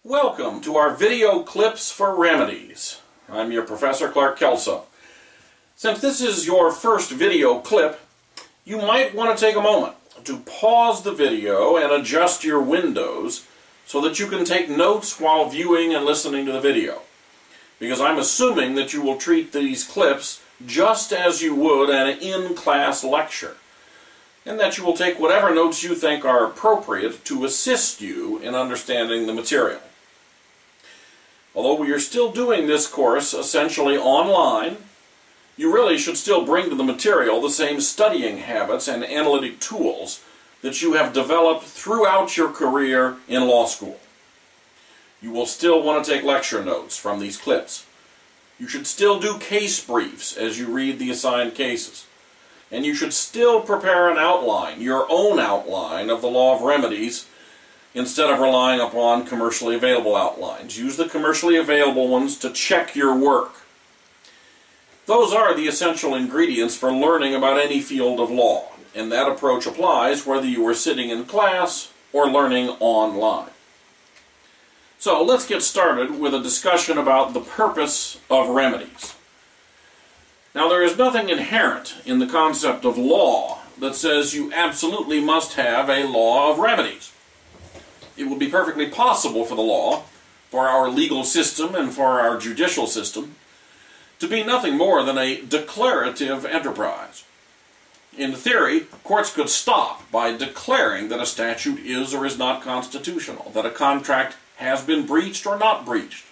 Welcome to our video clips for Remedies. I'm your Professor Clark Kelso. Since this is your first video clip, you might want to take a moment to pause the video and adjust your windows so that you can take notes while viewing and listening to the video. Because I'm assuming that you will treat these clips just as you would an in-class lecture, and that you will take whatever notes you think are appropriate to assist you in understanding the material. Although we are still doing this course essentially online, you really should still bring to the material the same studying habits and analytic tools that you have developed throughout your career in law school. You will still want to take lecture notes from these clips. You should still do case briefs as you read the assigned cases. And you should still prepare an outline, your own outline of the law of remedies, instead of relying upon commercially available outlines. Use the commercially available ones to check your work. Those are the essential ingredients for learning about any field of law, and that approach applies whether you are sitting in class or learning online. So let's get started with a discussion about the purpose of remedies. Now, there is nothing inherent in the concept of law that says you absolutely must have a law of remedies. It would be perfectly possible for the law, for our legal system and for our judicial system, to be nothing more than a declarative enterprise. In theory, courts could stop by declaring that a statute is or is not constitutional, that a contract has been breached or not breached,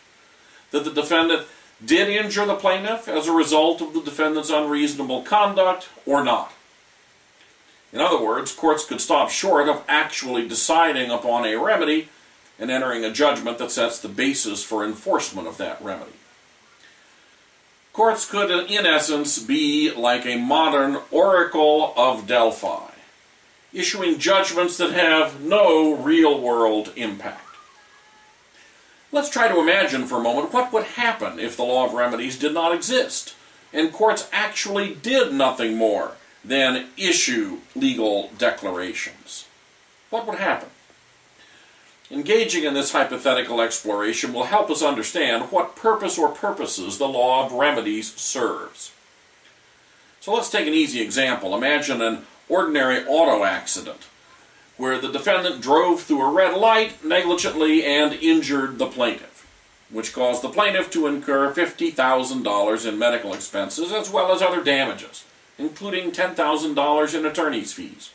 that the defendant did injure the plaintiff as a result of the defendant's unreasonable conduct or not. In other words, courts could stop short of actually deciding upon a remedy and entering a judgment that sets the basis for enforcement of that remedy. Courts could, in essence, be like a modern Oracle of Delphi, issuing judgments that have no real-world impact. Let's try to imagine for a moment what would happen if the law of remedies did not exist, and courts actually did nothing more than issue legal declarations. What would happen? Engaging in this hypothetical exploration will help us understand what purpose or purposes the law of remedies serves. So let's take an easy example. Imagine an ordinary auto accident where the defendant drove through a red light negligently and injured the plaintiff, which caused the plaintiff to incur $50,000 in medical expenses as well as other damages, including $10,000 in attorney's fees.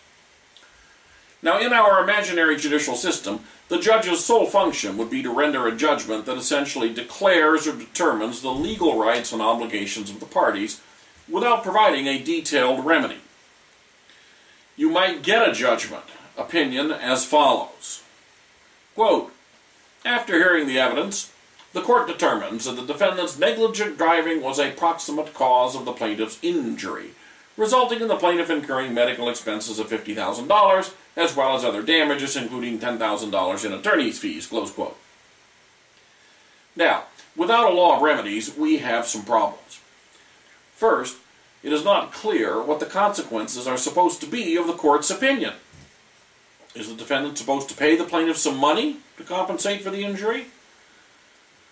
Now, in our imaginary judicial system, the judge's sole function would be to render a judgment that essentially declares or determines the legal rights and obligations of the parties without providing a detailed remedy. You might get a judgment opinion as follows. Quote, after hearing the evidence, the court determines that the defendant's negligent driving was a proximate cause of the plaintiff's injury, resulting in the plaintiff incurring medical expenses of $50,000, as well as other damages, including $10,000 in attorney's fees, close quote. Now, without a law of remedies, we have some problems. First, it is not clear what the consequences are supposed to be of the court's opinion. Is the defendant supposed to pay the plaintiff some money to compensate for the injury?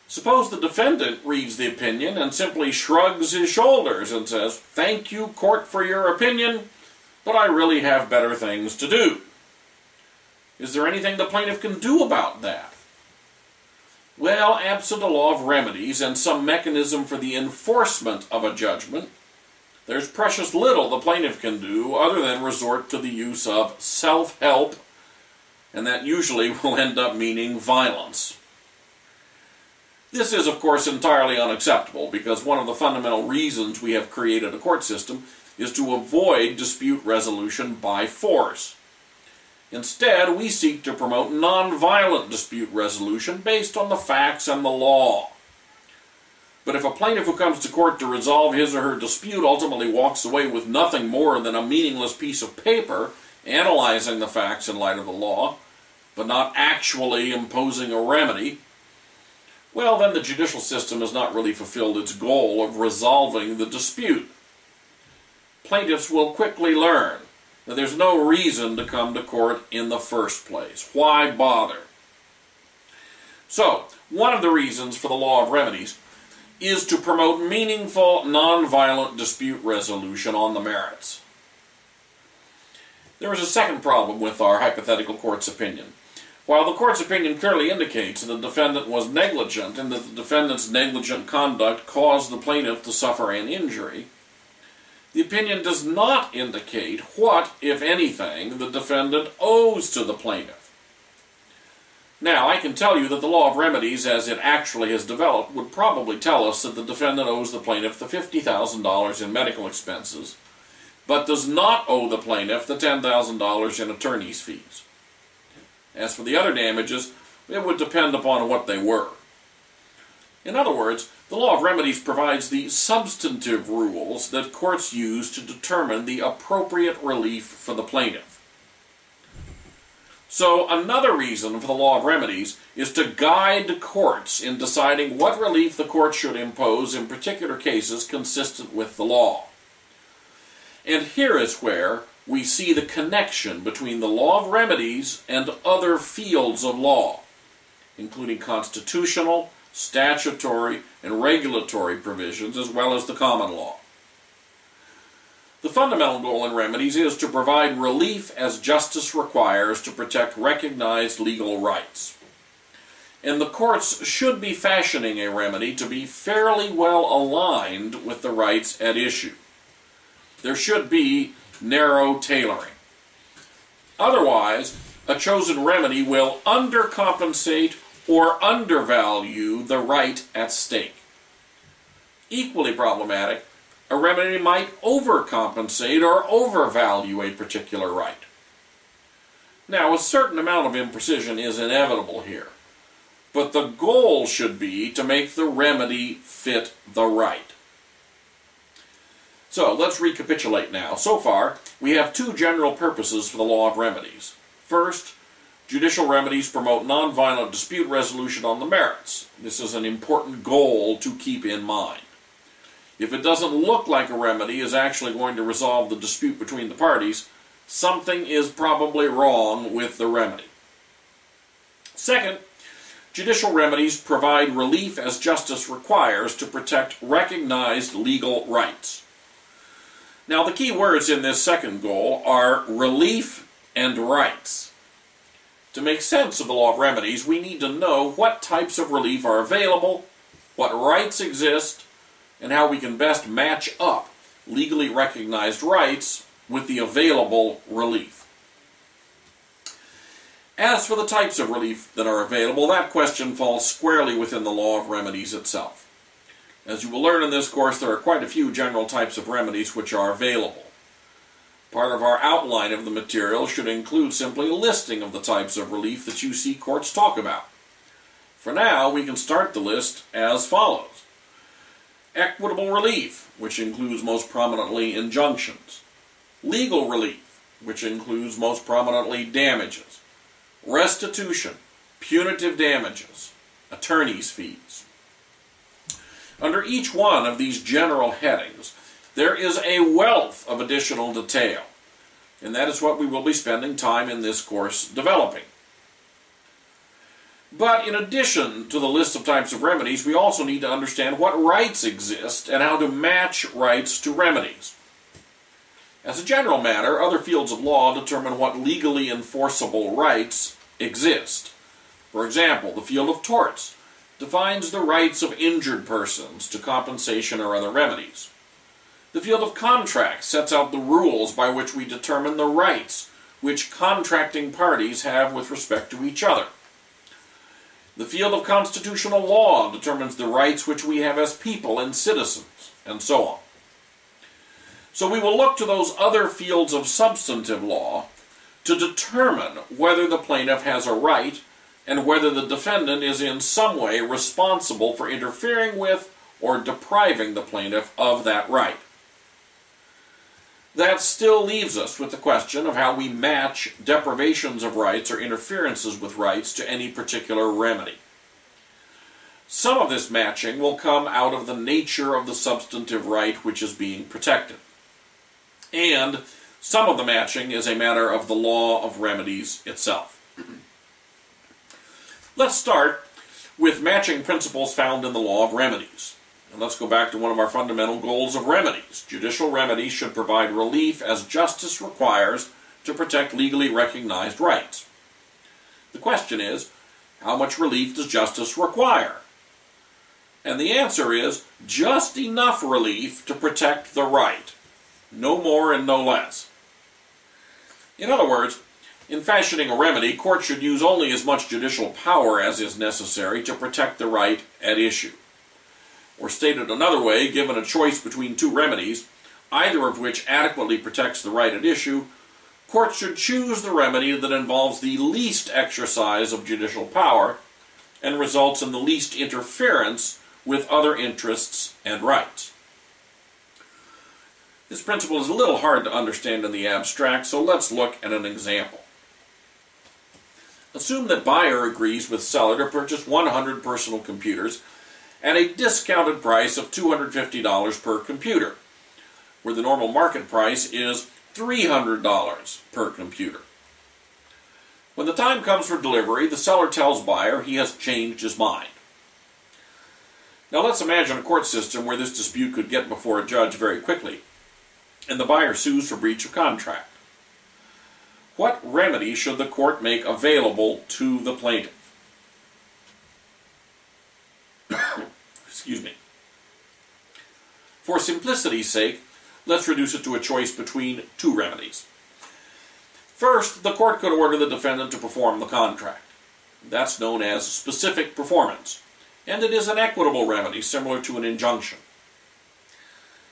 Suppose the defendant reads the opinion and simply shrugs his shoulders and says, "Thank you, court, for your opinion, but I really have better things to do." Is there anything the plaintiff can do about that? Well, absent a law of remedies and some mechanism for the enforcement of a judgment, there's precious little the plaintiff can do other than resort to the use of self-help, and that usually will end up meaning violence. This is, of course, entirely unacceptable because one of the fundamental reasons we have created a court system is to avoid dispute resolution by force. Instead, we seek to promote nonviolent dispute resolution based on the facts and the law. But if a plaintiff who comes to court to resolve his or her dispute ultimately walks away with nothing more than a meaningless piece of paper analyzing the facts in light of the law, but not actually imposing a remedy, well, then the judicial system has not really fulfilled its goal of resolving the dispute. Plaintiffs will quickly learn that there's no reason to come to court in the first place. Why bother? So, one of the reasons for the law of remedies is to promote meaningful, nonviolent dispute resolution on the merits. There is a second problem with our hypothetical court's opinion. While the court's opinion clearly indicates that the defendant was negligent and that the defendant's negligent conduct caused the plaintiff to suffer an injury, the opinion does not indicate what, if anything, the defendant owes to the plaintiff. Now, I can tell you that the law of remedies, as it actually has developed, would probably tell us that the defendant owes the plaintiff the $50,000 in medical expenses, but does not owe the plaintiff the $10,000 in attorney's fees. As for the other damages, it would depend upon what they were. In other words, the law of remedies provides the substantive rules that courts use to determine the appropriate relief for the plaintiff. So another reason for the law of remedies is to guide courts in deciding what relief the court should impose in particular cases consistent with the law. And here is where we see the connection between the law of remedies and other fields of law, including constitutional, statutory, and regulatory provisions, as well as the common law. The fundamental goal in remedies is to provide relief as justice requires to protect recognized legal rights. And the courts should be fashioning a remedy to be fairly well aligned with the rights at issue. There should be narrow tailoring. Otherwise, a chosen remedy will undercompensate or undervalue the right at stake. Equally problematic, a remedy might overcompensate or overvalue a particular right. Now, a certain amount of imprecision is inevitable here, but the goal should be to make the remedy fit the right. So, let's recapitulate now. So far, we have two general purposes for the law of remedies. First, judicial remedies promote nonviolent dispute resolution on the merits. This is an important goal to keep in mind. If it doesn't look like a remedy is actually going to resolve the dispute between the parties, something is probably wrong with the remedy. Second, judicial remedies provide relief as justice requires to protect recognized legal rights. Now, the key words in this second goal are relief and rights. To make sense of the law of remedies, we need to know what types of relief are available, what rights exist, and how we can best match up legally recognized rights with the available relief. As for the types of relief that are available, that question falls squarely within the law of remedies itself. As you will learn in this course, there are quite a few general types of remedies which are available. Part of our outline of the material should include simply a listing of the types of relief that you see courts talk about. For now, we can start the list as follows. Equitable relief, which includes most prominently injunctions. Legal relief, which includes most prominently damages. Restitution, punitive damages, attorney's fees. Under each one of these general headings, there is a wealth of additional detail, and that is what we will be spending time in this course developing. But in addition to the list of types of remedies, we also need to understand what rights exist and how to match rights to remedies. As a general matter, other fields of law determine what legally enforceable rights exist. For example, the field of torts defines the rights of injured persons to compensation or other remedies. The field of contracts sets out the rules by which we determine the rights which contracting parties have with respect to each other. The field of constitutional law determines the rights which we have as people and citizens, and so on. So we will look to those other fields of substantive law to determine whether the plaintiff has a right and whether the defendant is in some way responsible for interfering with or depriving the plaintiff of that right. That still leaves us with the question of how we match deprivations of rights or interferences with rights to any particular remedy. Some of this matching will come out of the nature of the substantive right which is being protected. And some of the matching is a matter of the law of remedies itself. Let's start with matching principles found in the law of remedies. And let's go back to one of our fundamental goals of remedies. Judicial remedies should provide relief as justice requires to protect legally recognized rights. The question is, how much relief does justice require? And the answer is just enough relief to protect the right. No more and no less. In other words, in fashioning a remedy, courts should use only as much judicial power as is necessary to protect the right at issue. Or stated another way, given a choice between two remedies, either of which adequately protects the right at issue, courts should choose the remedy that involves the least exercise of judicial power and results in the least interference with other interests and rights. This principle is a little hard to understand in the abstract, so let's look at an example. Assume that buyer agrees with seller to purchase 100 personal computers at a discounted price of $250 per computer, where the normal market price is $300 per computer. When the time comes for delivery, the seller tells buyer he has changed his mind. Now let's imagine a court system where this dispute could get before a judge very quickly, and the buyer sues for breach of contract. What remedy should the court make available to the plaintiff? Excuse me. For simplicity's sake, let's reduce it to a choice between two remedies. First, the court could order the defendant to perform the contract. That's known as specific performance, and it is an equitable remedy similar to an injunction.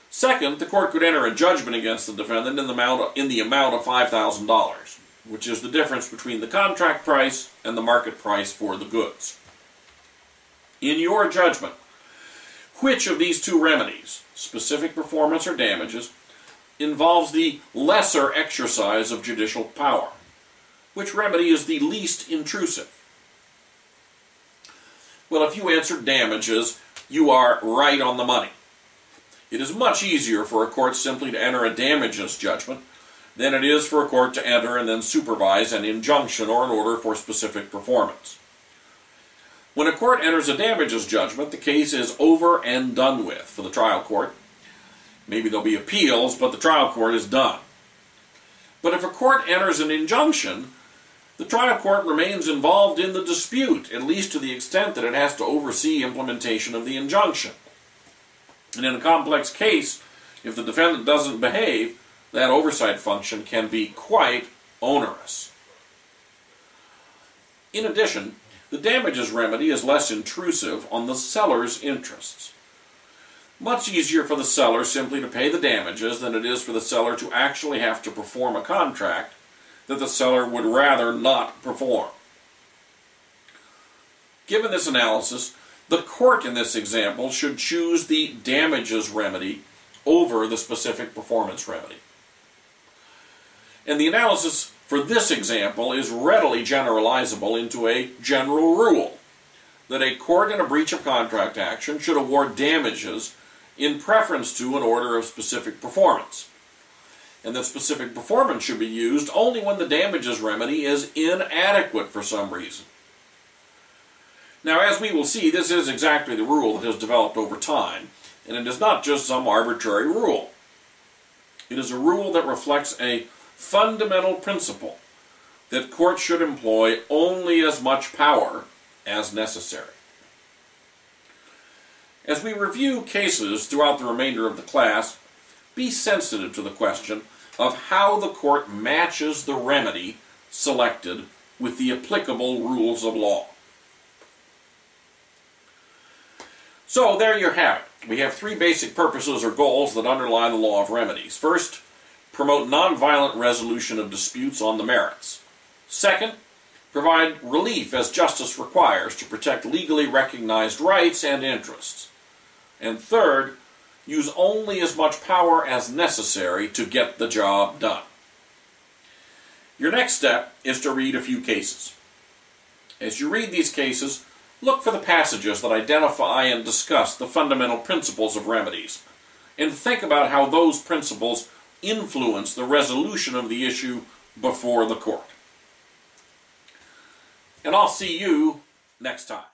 Second, the court could enter a judgment against the defendant in the amount of $5,000, which is the difference between the contract price and the market price for the goods. In your judgment, which of these two remedies, specific performance or damages, involves the lesser exercise of judicial power? Which remedy is the least intrusive? Well, if you answered damages, you are right on the money. It is much easier for a court simply to enter a damages judgment than it is for a court to enter and then supervise an injunction or an order for specific performance. When a court enters a damages judgment, the case is over and done with for the trial court. Maybe there'll be appeals, but the trial court is done. But if a court enters an injunction, the trial court remains involved in the dispute, at least to the extent that it has to oversee implementation of the injunction. And in a complex case, if the defendant doesn't behave, that oversight function can be quite onerous. In addition, the damages remedy is less intrusive on the seller's interests. Much easier for the seller simply to pay the damages than it is for the seller to actually have to perform a contract that the seller would rather not perform. Given this analysis, the court in this example should choose the damages remedy over the specific performance remedy. And the analysis for this example is readily generalizable into a general rule that a court in a breach of contract action should award damages in preference to an order of specific performance, and that specific performance should be used only when the damages remedy is inadequate for some reason. Now, as we will see, this is exactly the rule that has developed over time, and it is not just some arbitrary rule. It is a rule that reflects a fundamental principle that courts should employ only as much power as necessary. As we review cases throughout the remainder of the class, be sensitive to the question of how the court matches the remedy selected with the applicable rules of law. So there you have it. We have three basic purposes or goals that underlie the law of remedies. First, promote nonviolent resolution of disputes on the merits. Second, provide relief as justice requires to protect legally recognized rights and interests. And third, use only as much power as necessary to get the job done. Your next step is to read a few cases. As you read these cases, look for the passages that identify and discuss the fundamental principles of remedies, and think about how those principles influence the resolution of the issue before the court. And I'll see you next time.